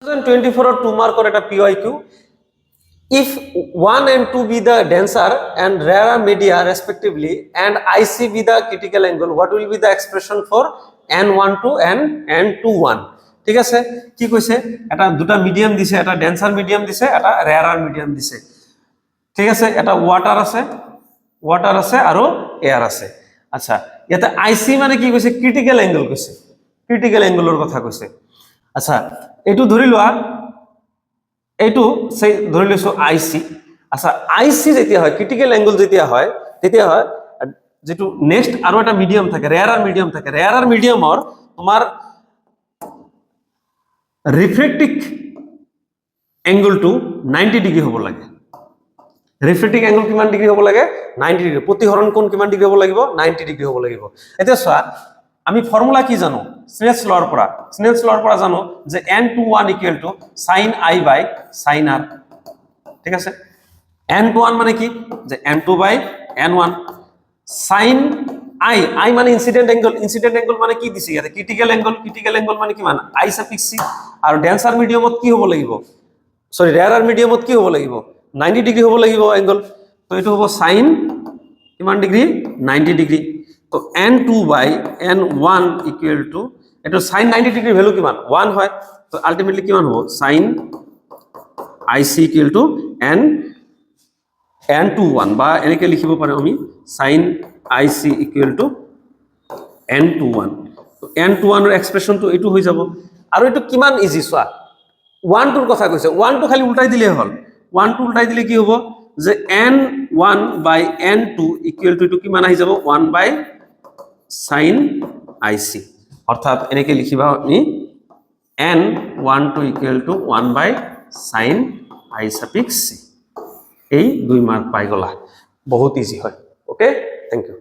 2024 or 2 mark or at a PYQ. If 1 and 2 be the denser and rarer media respectively and IC be the critical angle, what will be the expression for N12 and N21? ঠিক আছে, কি কৈছে, এটা দুটা medium দিছে, এটা ডেন্সার medium দিছে, এটা ৰেয়াৰ মিডিয়াম দিছে। ঠিক আছে, এটা ওয়াটাৰ আছে আৰু এয়াৰ আছে। আচ্ছা, ইয়াতে আইসি মানে কি কৈছে, ক্ৰিটিক্যাল এঙ্গেল কৈছে, ক্ৰিটিক্যাল এঙ্গেলৰ কথা কৈছে। আচ্ছা, এইটো ধৰি লোৱা, এইটো সেই ধৰি লৈছো আইসি। আচ্ছা, আইসি যেতিয়া হয়, ক্ৰিটিক্যাল এঙ্গেল যেতিয়া হয়, তেতিয়া হয় যেটো নেক্সট আৰু এটা মিডিয়াম থাকে, ৰেয়াৰ মিডিয়াম থাকে। ৰেয়াৰ মিডিয়ামৰ তোমাৰ রিফ্লেক্টিভ এঙ্গেলটো 90 ডিগ্রি হ'ব লাগে। রিফ্লেক্টিভ এঙ্গেল কিমান ডিগ্রি হ'ব লাগে? 90 ডিগ্রি। প্রতিহরণ কোণ কিমান ডিগ্রি হ'ব লাগিব? 90 ডিগ্রি হ'ব লাগিব। এতিয়া চোৱা, আমি ফৰ্মুলা কি জানো? স্নেলস লৰ পৰা জানো যে n21 = sin i by sin r। ঠিক আছে, n21 মানে কি, যে n2 by n1 sin i মানে ইনসিডেন্ট এঙ্গেল মানে কি দিছে ইয়াতে? ক্রিটিক্যাল এঙ্গেল মানে কি মানে i সাফিক্স c। আর ডেন্সার মিডিয়ামত কি হ'ব লাগিব, সরি রেয়ার মিডিয়ামত কি হ'ব লাগিব? 90 ডিগ্রি হ'ব লাগিব এঙ্গেল। তো এটো হ'ব sin কিমান ডিগ্রি? 90 ডিগ্রি। তো n2 by n1 = এটো sin 90 ডিগ্রি ভ্যালু কিমান? 1 হয়। তো আলটিমেটলি কিমান হ'ব? sin ic = n21 বা এনেকে লিখিব পাৰো আমি sin ic = n21। তো n21 এৰ এক্সপ্ৰেশনটো এইটো হৈ যাব। আৰু এইটো কিমান ইজি, চোৱা 1 টুৰ কথা কৈছে, 1 টু খালি উল্টাই দিলে হল। 1 টু উল্টাই দিলে কি হ'ব, যে n1 by n2 = এইটো কিমান আহি যাব? 1 by sin ic। অর্থাৎ এনেকে লিখিবা আমি n12 = 1 by sin i suffix c। এই 2 মার্ক পাই গলা, বহুত ইজি হয়। Okay, thank U.